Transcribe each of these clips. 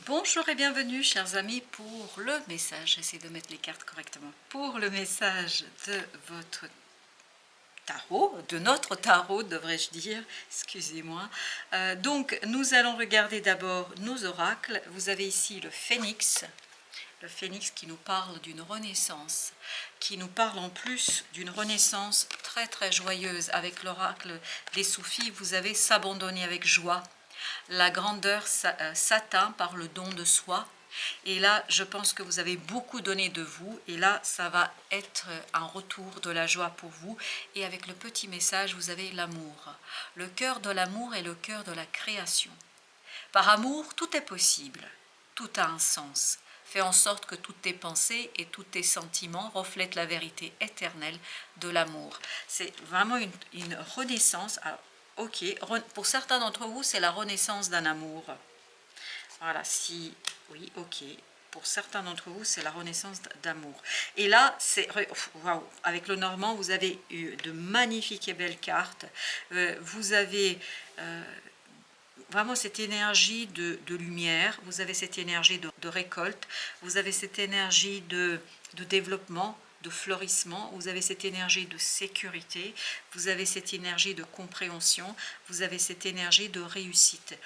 Bonjour et bienvenue chers amis pour le message, j'essaie de mettre les cartes correctement, pour le message de votre tarot, de notre tarot devrais-je dire, excusez-moi. Donc nous allons regarder d'abord nos oracles. Vous avez ici le phénix qui nous parle d'une renaissance, qui nous parle en plus d'une renaissance très très joyeuse. Avec l'oracle des soufis, vous avez s'abandonner avec joie. La grandeur s'atteint par le don de soi. Et là, je pense que vous avez beaucoup donné de vous. Et là, ça va être un retour de la joie pour vous. Et avec le petit message, vous avez l'amour. Le cœur de l'amour est le cœur de la création. Par amour, tout est possible. Tout a un sens. Fais en sorte que toutes tes pensées et tous tes sentiments reflètent la vérité éternelle de l'amour. C'est vraiment une renaissance. Alors, ok, pour certains d'entre vous, c'est la renaissance d'un amour. Voilà, oui, ok. Pour certains d'entre vous, c'est la renaissance d'amour. Et là, waouh, avec le Normand, vous avez eu de magnifiques et belles cartes. Vous avez vraiment cette énergie de lumière, vous avez cette énergie de récolte, vous avez cette énergie de développement, de fleurissement, vous avez cette énergie de sécurité, vous avez cette énergie de compréhension, vous avez cette énergie de réussite.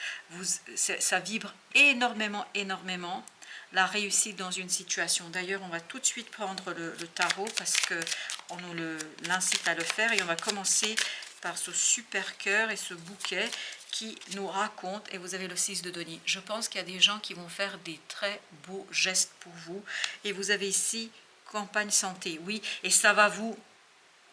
Ça vibre énormément, énormément la réussite dans une situation. D'ailleurs, on va tout de suite prendre le tarot parce qu'on nous l'incite à le faire et on va commencer par ce super cœur et ce bouquet qui nous raconte, et vous avez le 6 de denier. Je pense qu'il y a des gens qui vont faire des très beaux gestes pour vous. Et vous avez ici campagne santé, oui, et ça va vous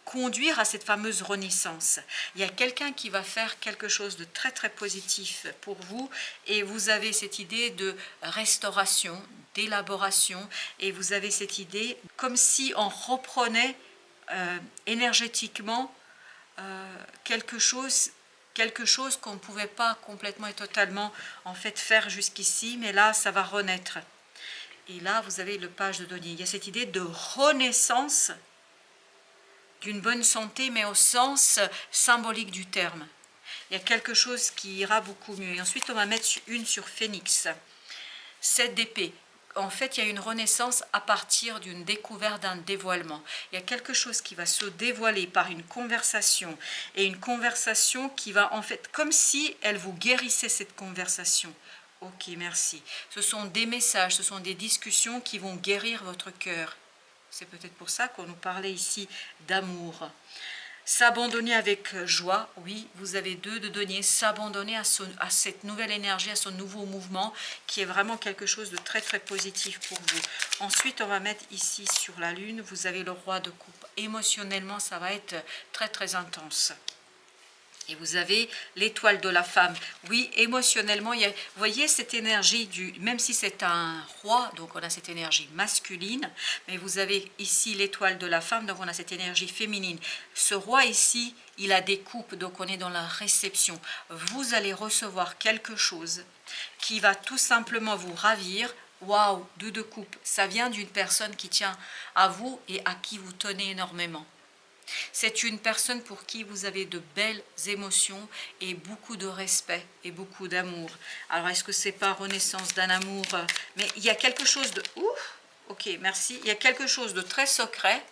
conduire à cette fameuse renaissance. Il y a quelqu'un qui va faire quelque chose de très très positif pour vous et vous avez cette idée de restauration, d'élaboration et vous avez cette idée comme si on reprenait énergétiquement quelque chose qu'on ne pouvait pas complètement et totalement en fait faire jusqu'ici, mais là ça va renaître. Et là vous avez le page de denier. Il y a cette idée de renaissance d'une bonne santé, mais au sens symbolique du terme. Il y a quelque chose qui ira beaucoup mieux. Et ensuite on va mettre une sur Phénix, 7 d'épée. En fait, il y a une renaissance à partir d'une découverte, d'un dévoilement. Il y a quelque chose qui va se dévoiler par une conversation, et une conversation qui va en fait, comme si elle vous guérissait cette conversation. Ok, merci. Ce sont des messages, ce sont des discussions qui vont guérir votre cœur. C'est peut-être pour ça qu'on nous parlait ici d'amour. S'abandonner avec joie, oui, vous avez 2 de denier, s'abandonner à cette nouvelle énergie, à ce nouveau mouvement qui est vraiment quelque chose de très très positif pour vous. Ensuite, on va mettre ici sur la lune, vous avez le roi de coupe. Émotionnellement, ça va être très très intense. Et vous avez l'étoile de la femme. Oui, émotionnellement, vous voyez cette énergie, même si c'est un roi, donc on a cette énergie masculine, mais vous avez ici l'étoile de la femme, donc on a cette énergie féminine. Ce roi ici, il a des coupes, donc on est dans la réception. Vous allez recevoir quelque chose qui va tout simplement vous ravir. Waouh, 2 de coupe, ça vient d'une personne qui tient à vous et à qui vous tenez énormément. C'est une personne pour qui vous avez de belles émotions et beaucoup de respect et beaucoup d'amour. Alors, est-ce que c'est pas renaissance d'un amour? Mais il y a quelque chose de... Ouf, ok, merci. Il y a quelque chose de très secret.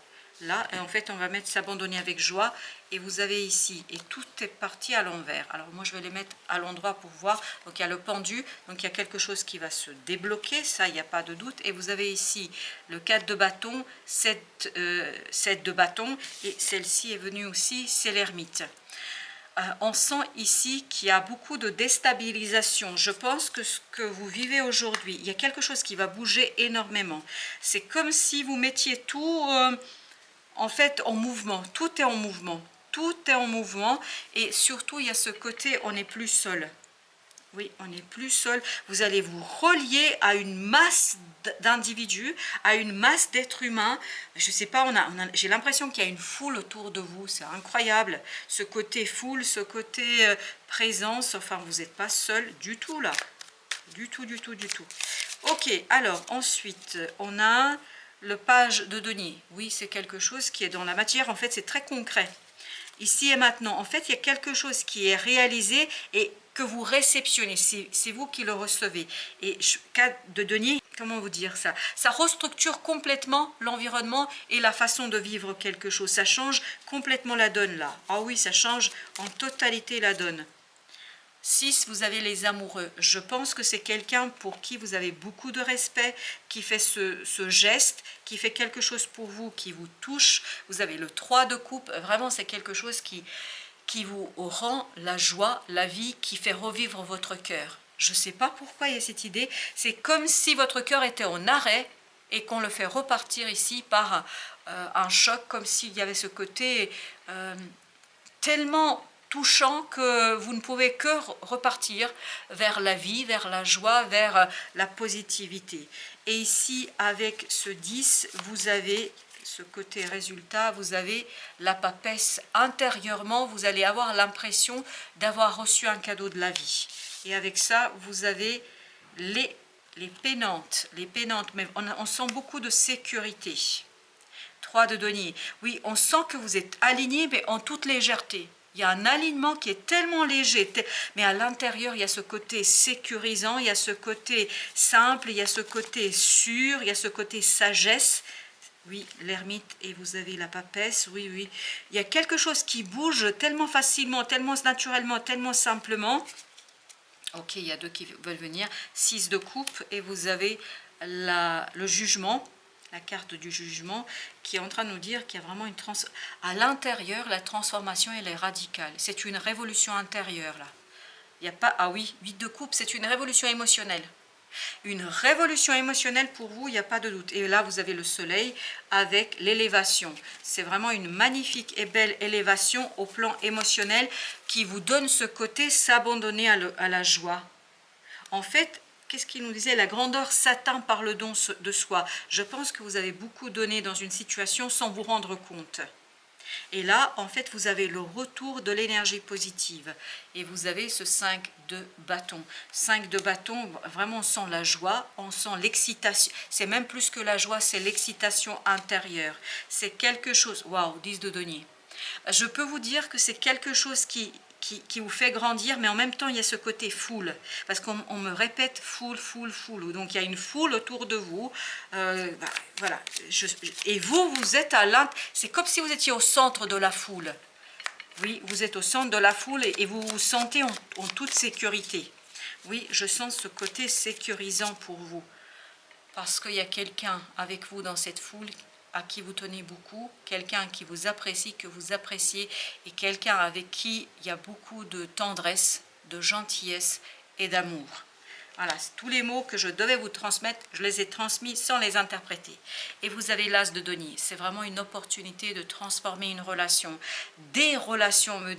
Là, et en fait, on va mettre s'abandonner avec joie. Et vous avez ici, et tout est parti à l'envers. Alors, moi, je vais les mettre à l'endroit pour voir. Donc, il y a le pendu. Donc, il y a quelque chose qui va se débloquer. Ça, il n'y a pas de doute. Et vous avez ici le 4 de bâton, 7 de bâton. Et celle-ci est venue aussi, c'est l'ermite. On sent ici qu'il y a beaucoup de déstabilisation. Je pense que ce que vous vivez aujourd'hui, il y a quelque chose qui va bouger énormément. C'est comme si vous mettiez tout... en fait, en mouvement, tout est en mouvement, tout est en mouvement, et surtout, il y a ce côté, on n'est plus seul. Oui, on n'est plus seul. Vous allez vous relier à une masse d'individus, à une masse d'êtres humains. Je ne sais pas, j'ai l'impression qu'il y a une foule autour de vous, c'est incroyable. Ce côté foule, ce côté présence, enfin, vous n'êtes pas seul du tout là. Du tout, du tout, du tout. Ok, alors ensuite, on a... le page de denier, oui, c'est quelque chose qui est dans la matière, en fait, c'est très concret. ici et maintenant. En fait, il y a quelque chose qui est réalisé et que vous réceptionnez, c'est vous qui le recevez. Et cas de denier, comment vous dire ça? Ça restructure complètement l'environnement et la façon de vivre quelque chose. Ça change complètement la donne là. Ah oui, ça change en totalité la donne. 6, vous avez les amoureux. Je pense que c'est quelqu'un pour qui vous avez beaucoup de respect, qui fait ce geste, qui fait quelque chose pour vous, qui vous touche. Vous avez le 3 de coupe. Vraiment, c'est quelque chose qui vous rend la joie, la vie, qui fait revivre votre cœur. Je ne sais pas pourquoi il y a cette idée. C'est comme si votre cœur était en arrêt et qu'on le fait repartir ici par un choc, comme s'il y avait ce côté tellement touchant que vous ne pouvez que repartir vers la vie, vers la joie, vers la positivité. Et ici, avec ce 10, vous avez ce côté résultat, vous avez la papesse intérieurement, vous allez avoir l'impression d'avoir reçu un cadeau de la vie. Et avec ça, vous avez les pénantes, mais on sent beaucoup de sécurité. 3 de denier. Oui, on sent que vous êtes aligné, mais en toute légèreté. Il y a un alignement qui est tellement léger, mais à l'intérieur, il y a ce côté sécurisant, il y a ce côté simple, il y a ce côté sûr, il y a ce côté sagesse. Oui, l'ermite, et vous avez la papesse, oui, oui. Il y a quelque chose qui bouge tellement facilement, tellement naturellement, tellement simplement. Ok, il y a 2 qui veulent venir. 6 de coupe, et vous avez le jugement. La carte du jugement qui est en train de nous dire qu'il y a vraiment à l'intérieur, la transformation elle est radicale. C'est une révolution intérieure là. Il n'y a pas, ah oui, 8 de coupe, c'est une révolution émotionnelle. Une révolution émotionnelle pour vous, il n'y a pas de doute. Et là, vous avez le soleil avec l'élévation. C'est vraiment une magnifique et belle élévation au plan émotionnel qui vous donne ce côté s'abandonner à la joie. En fait, qu'est-ce qu'il nous disait? La grandeur s'atteint par le don de soi. Je pense que vous avez beaucoup donné dans une situation sans vous rendre compte. Et là, en fait, vous avez le retour de l'énergie positive. Et vous avez ce 5 de bâton. 5 de bâton, vraiment on sent la joie, on sent l'excitation. C'est même plus que la joie, c'est l'excitation intérieure. C'est quelque chose... Waouh, 10 de denier. Je peux vous dire que c'est quelque chose qui vous fait grandir, mais en même temps, il y a ce côté foule. Parce qu'on me répète foule, foule, foule. Donc, il y a une foule autour de vous. Voilà. Et vous êtes à l'intérieur. C'est comme si vous étiez au centre de la foule. Oui, vous êtes au centre de la foule et vous vous sentez en toute sécurité. Oui, je sens ce côté sécurisant pour vous. Parce qu'il y a quelqu'un avec vous dans cette foule à qui vous tenez beaucoup, quelqu'un qui vous apprécie, que vous appréciez, et quelqu'un avec qui il y a beaucoup de tendresse, de gentillesse et d'amour. Voilà, tous les mots que je devais vous transmettre, je les ai transmis sans les interpréter. Et vous avez l'as de denier. C'est vraiment une opportunité de transformer une relation. Des relations, on me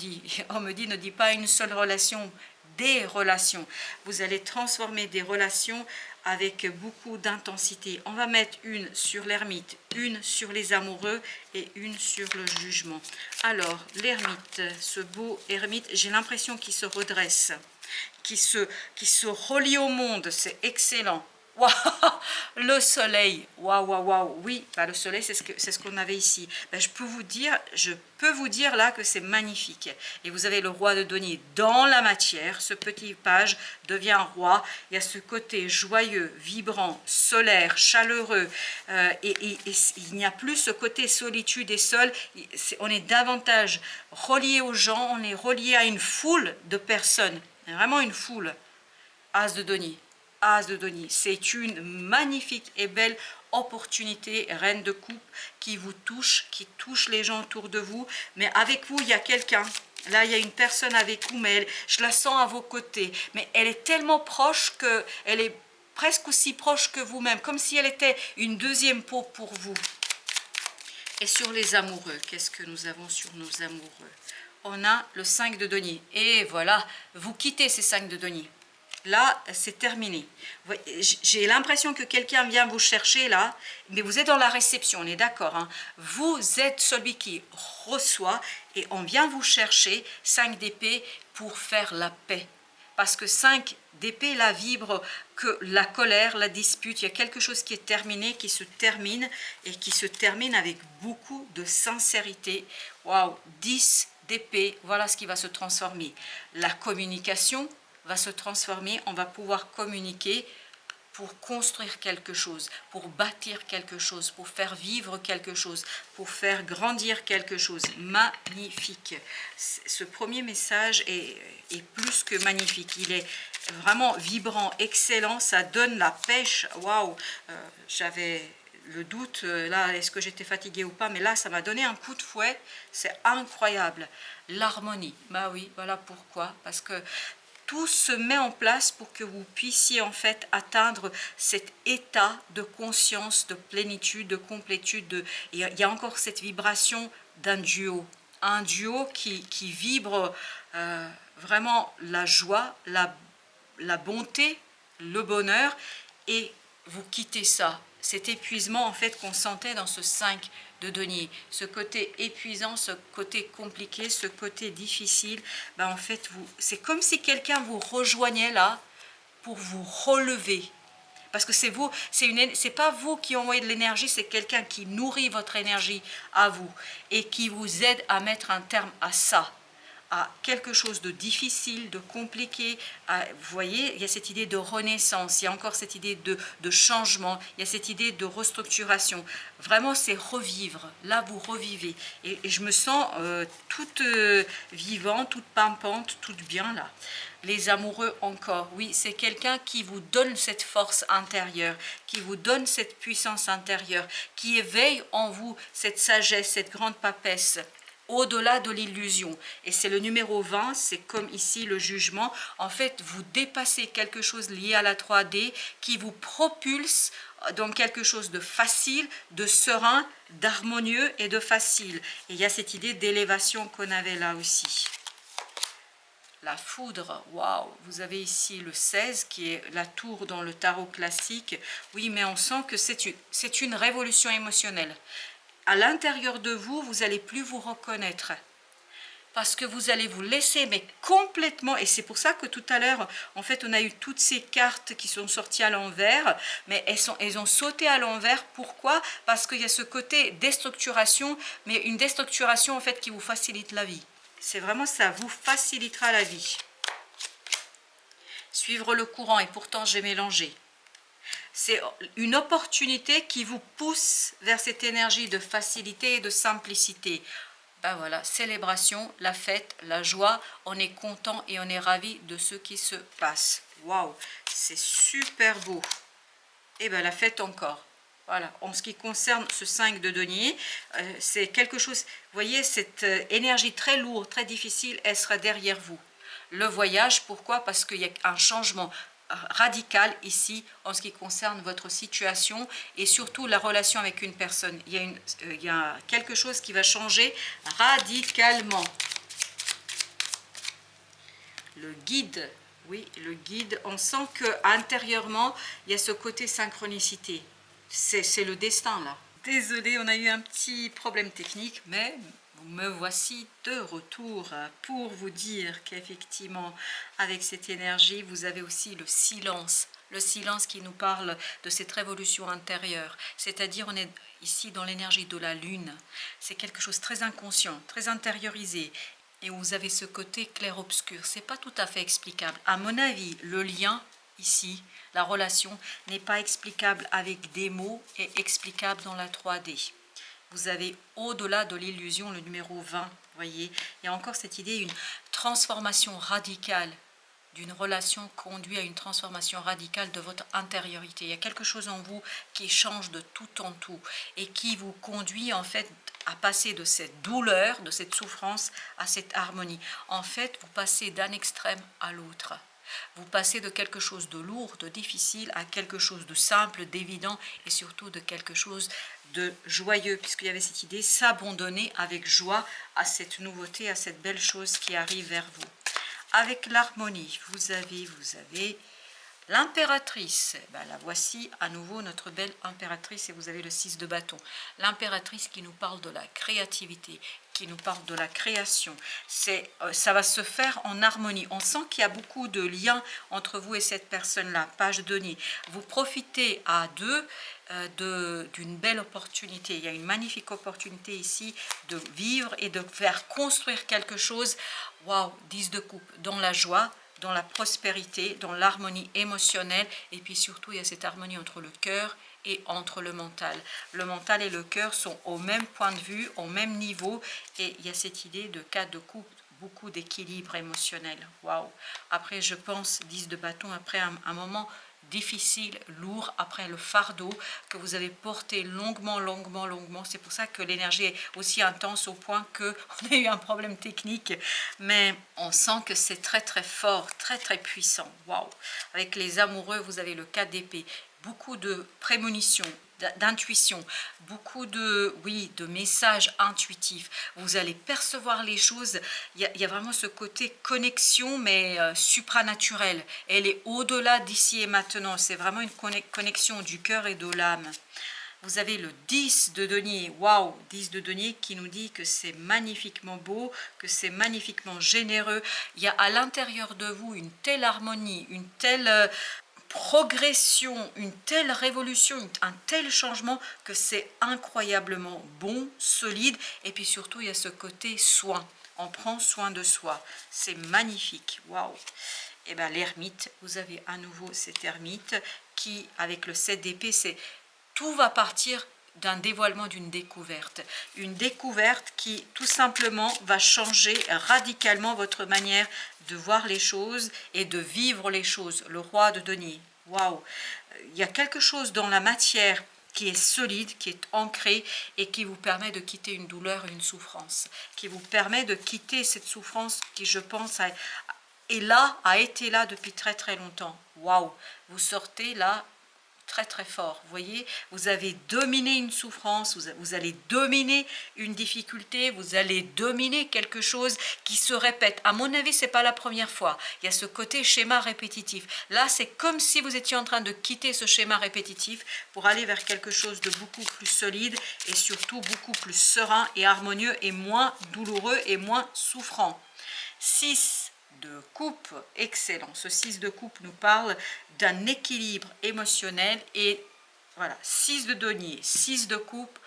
dit, ne dit pas une seule relation, des relations. Vous allez transformer des relations avec beaucoup d'intensité. On va mettre une sur l'ermite, une sur les amoureux et une sur le jugement. Alors, l'ermite, ce beau ermite, j'ai l'impression qu'il se redresse, qui se relie au monde, c'est excellent. Waouh, le soleil, waouh, waouh, waouh, oui, bah, le soleil, c'est ce qu'on avait ici. Bah, je peux vous dire là que c'est magnifique. Et vous avez le roi de denier dans la matière, ce petit page devient roi. Il y a ce côté joyeux, vibrant, solaire, chaleureux, et il n'y a plus ce côté solitude et seul. On est davantage relié aux gens, on est relié à une foule de personnes, vraiment une foule. As de denier. As de denier, c'est une magnifique et belle opportunité, reine de coupe, qui vous touche, qui touche les gens autour de vous, mais avec vous, il y a quelqu'un. Là, il y a une personne avec vous, mais je la sens à vos côtés. Mais elle est tellement proche qu'elle est presque aussi proche que vous-même, comme si elle était une deuxième peau pour vous. Et sur les amoureux, qu'est-ce que nous avons sur nos amoureux? On a le 5 de denier. Et voilà, vous quittez ces 5 de denier. Là, c'est terminé. J'ai l'impression que quelqu'un vient vous chercher là, mais vous êtes dans la réception, on est d'accord, hein? Vous êtes celui qui reçoit et on vient vous chercher 5 d'épée pour faire la paix. Parce que 5 d'épée, là, vibre que la colère, la dispute, il y a quelque chose qui est terminé, qui se termine et qui se termine avec beaucoup de sincérité. Waouh, 10 d'épée, voilà ce qui va se transformer. La communication va se transformer, on va pouvoir communiquer pour construire quelque chose, pour bâtir quelque chose, pour faire vivre quelque chose, pour faire grandir quelque chose. Magnifique. Ce premier message est plus que magnifique. Il est vraiment vibrant, excellent. Ça donne la pêche. Waouh! J'avais le doute, là, est-ce que j'étais fatiguée ou pas? Mais là, ça m'a donné un coup de fouet. C'est incroyable. L'harmonie. Bah oui, voilà pourquoi. Parce que tout se met en place pour que vous puissiez en fait atteindre cet état de conscience, de plénitude, de complétude. Et il y a encore cette vibration d'un duo. Un duo qui vibre vraiment la joie, la bonté, le bonheur. Et vous quittez ça. Cet épuisement en fait qu'on sentait dans ce 5 de denier, ce côté épuisant, ce côté compliqué, ce côté difficile, ben en fait c'est comme si quelqu'un vous rejoignait là pour vous relever. Parce que c'est vous, c'est pas vous qui envoyez de l'énergie, c'est quelqu'un qui nourrit votre énergie à vous et qui vous aide à mettre un terme à ça, à quelque chose de difficile, de compliqué. Vous voyez, il y a cette idée de renaissance, il y a encore cette idée de changement, il y a cette idée de restructuration. Vraiment, c'est revivre. Là, vous revivez. Et je me sens toute vivante, toute pimpante, toute bien là. Les amoureux encore, oui, c'est quelqu'un qui vous donne cette force intérieure, qui vous donne cette puissance intérieure, qui éveille en vous cette sagesse, cette grande papesse, au-delà de l'illusion. Et c'est le numéro 20, c'est comme ici le jugement. En fait, vous dépassez quelque chose lié à la 3D qui vous propulse dans quelque chose de facile, de serein, d'harmonieux et de facile. Et il y a cette idée d'élévation qu'on avait là aussi. La foudre, waouh, vous avez ici le 16 qui est la tour dans le tarot classique. Oui, mais on sent que c'est une révolution émotionnelle. À l'intérieur de vous, vous n'allez plus vous reconnaître. Parce que vous allez vous laisser, mais complètement, et c'est pour ça que tout à l'heure, en fait, on a eu toutes ces cartes qui sont sorties à l'envers, mais elles ont sauté à l'envers. Pourquoi? Parce qu'il y a ce côté déstructuration, mais une déstructuration, en fait, qui vous facilite la vie. C'est vraiment ça, vous facilitera la vie. Suivre le courant, et pourtant j'ai mélangé. C'est une opportunité qui vous pousse vers cette énergie de facilité et de simplicité. Ben voilà, célébration, la fête, la joie, on est content et on est ravi de ce qui se passe. Waouh, c'est super beau. Et bien la fête encore. Voilà, en ce qui concerne ce 5 de denier, c'est quelque chose, vous voyez, cette énergie très lourde, très difficile, elle sera derrière vous. Le voyage, pourquoi? Parce qu'il y a un changement radical ici en ce qui concerne votre situation et surtout la relation avec une personne. Il y a quelque chose qui va changer radicalement. Le guide, oui, le guide, on sent qu'intérieurement, il y a ce côté synchronicité. C'est le destin là. Désolée, on a eu un petit problème technique, mais me voici de retour pour vous dire qu'effectivement, avec cette énergie, vous avez aussi le silence qui nous parle de cette révolution intérieure. C'est-à-dire, on est ici dans l'énergie de la lune. C'est quelque chose de très inconscient, très intériorisé. Et vous avez ce côté clair-obscur. C'est pas tout à fait explicable. À mon avis, le lien ici, la relation n'est pas explicable avec des mots et explicable dans la 3D. Vous avez au-delà de l'illusion le numéro 20, voyez. Il y a encore cette idée, une transformation radicale d'une relation conduit à une transformation radicale de votre intériorité. Il y a quelque chose en vous qui change de tout en tout et qui vous conduit en fait à passer de cette douleur, de cette souffrance à cette harmonie. En fait, vous passez d'un extrême à l'autre. Vous passez de quelque chose de lourd, de difficile, à quelque chose de simple, d'évident et surtout de quelque chose de joyeux, puisqu'il y avait cette idée, s'abandonner avec joie à cette nouveauté, à cette belle chose qui arrive vers vous. Avec l'harmonie, vous avez l'impératrice. Ben, la voici à nouveau, notre belle impératrice, et vous avez le 6 de bâton. L'impératrice qui nous parle de la créativité, qui nous parle de la création. Ça va se faire en harmonie. On sent qu'il y a beaucoup de liens entre vous et cette personne-là. Page de denier. Vous profitez à deux d'une belle opportunité. Il y a une magnifique opportunité ici de vivre et de faire construire quelque chose. Waouh, 10 de coupe, dans la joie, dans la prospérité, dans l'harmonie émotionnelle, et puis surtout il y a cette harmonie entre le cœur et entre le mental. Le mental et le cœur sont au même point de vue, au même niveau, et il y a cette idée de 4 de coupe, beaucoup d'équilibre émotionnel. Waouh. Après, je pense, 10 de bâton, après un moment difficile, lourd, après le fardeau que vous avez porté longuement. C'est pour ça que l'énergie est aussi intense au point qu'on a eu un problème technique. Mais on sent que c'est très très fort, très puissant. Waouh. Avec les amoureux, vous avez le 4 d'épée. Beaucoup de prémonitions, d'intuition, beaucoup de messages intuitifs. Vous allez percevoir les choses. Il y a vraiment ce côté connexion, mais supranaturel. Elle est au-delà d'ici et maintenant. C'est vraiment une connexion du cœur et de l'âme. Vous avez le 10 de denier, waouh, 10 de denier qui nous dit que c'est magnifiquement beau, que c'est magnifiquement généreux. Il y a à l'intérieur de vous une telle harmonie, une telle progression, une telle révolution, un tel changement que c'est incroyablement bon, solide. Et puis surtout, il y a ce côté soin. On prend soin de soi. C'est magnifique, waouh. Et bien l'ermite, vous avez à nouveau cet ermite qui, avec le 7 d'épée, c'est tout va partir d'un dévoilement, d'une découverte. Une découverte qui, tout simplement, va changer radicalement votre manière de voir les choses et de vivre les choses. Le roi de denier. Waouh! Il y a quelque chose dans la matière qui est solide, qui est ancré et qui vous permet de quitter une douleur et une souffrance. Qui vous permet de quitter cette souffrance qui, je pense, a été là depuis très longtemps. Waouh! Vous sortez là très fort. Vous voyez, vous avez dominé une souffrance, vous allez dominer une difficulté, vous allez dominer quelque chose qui se répète. À mon avis, c'est pas la première fois. Il y a ce côté schéma répétitif. Là, c'est comme si vous étiez en train de quitter ce schéma répétitif pour aller vers quelque chose de beaucoup plus solide et surtout beaucoup plus serein et harmonieux et moins douloureux et moins souffrant. 6 de coupe, excellent. Ce 6 de coupe nous parle d'un équilibre émotionnel et voilà, 6 de denier, 6 de coupe,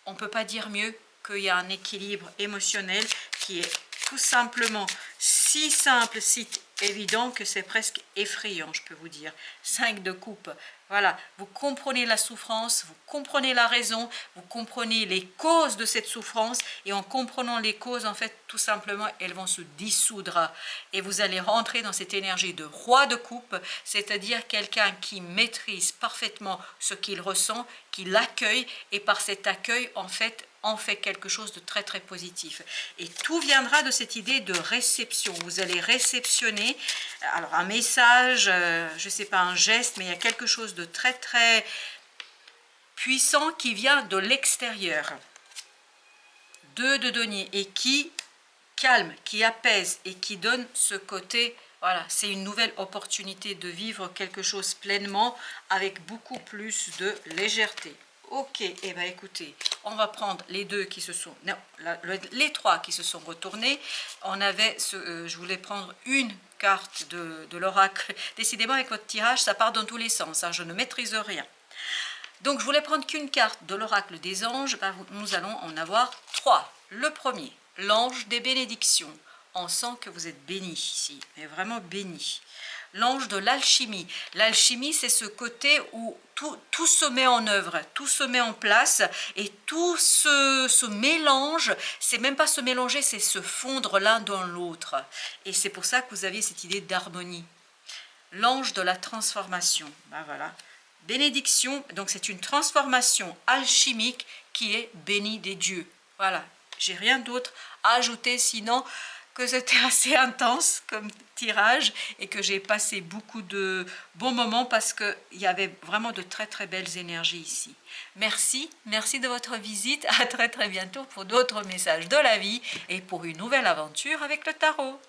on ne peut pas dire mieux qu'il y a un équilibre émotionnel qui est tout simplement si simple, si évident que c'est presque effrayant, je peux vous dire. 5 de coupe, voilà, vous comprenez la souffrance, vous comprenez la raison, vous comprenez les causes de cette souffrance et en comprenant les causes, en fait, tout simplement, elles vont se dissoudre et vous allez rentrer dans cette énergie de roi de coupe, c'est-à-dire quelqu'un qui maîtrise parfaitement ce qu'il ressent, qui l'accueille et par cet accueil, en fait, en fait quelque chose de très positif. Et tout viendra de cette idée de réception. Vous allez réceptionner alors un message, je ne sais pas, un geste, mais il y a quelque chose de très puissant qui vient de l'extérieur. 2 de denier et qui calme, qui apaise et qui donne ce côté, voilà, c'est une nouvelle opportunité de vivre quelque chose pleinement avec beaucoup plus de légèreté. Ok, et bien écoutez, on va prendre les deux qui se sont, non, les 3 qui se sont retournés. On avait, je voulais prendre une carte de l'oracle. Décidément, avec votre tirage, ça part dans tous les sens, hein, je ne maîtrise rien. Donc, je voulais prendre qu'une carte de l'oracle des anges. Ben, nous allons en avoir 3. Le premier, l'ange des bénédictions. On sent que vous êtes béni ici, mais vraiment béni. L'ange de l'alchimie. L'alchimie, c'est ce côté où tout se met en œuvre, tout se met en place et tout se mélange. C'est même pas se mélanger, c'est se fondre l'un dans l'autre. Et c'est pour ça que vous aviez cette idée d'harmonie. L'ange de la transformation. Ben voilà. Bénédiction, donc c'est une transformation alchimique qui est bénie des dieux. Voilà, j'ai rien d'autre à ajouter sinon que c'était assez intense comme tirage et que j'ai passé beaucoup de bons moments parce qu'il y avait vraiment de très belles énergies ici. Merci de votre visite, à très bientôt pour d'autres messages de la vie et pour une nouvelle aventure avec le tarot.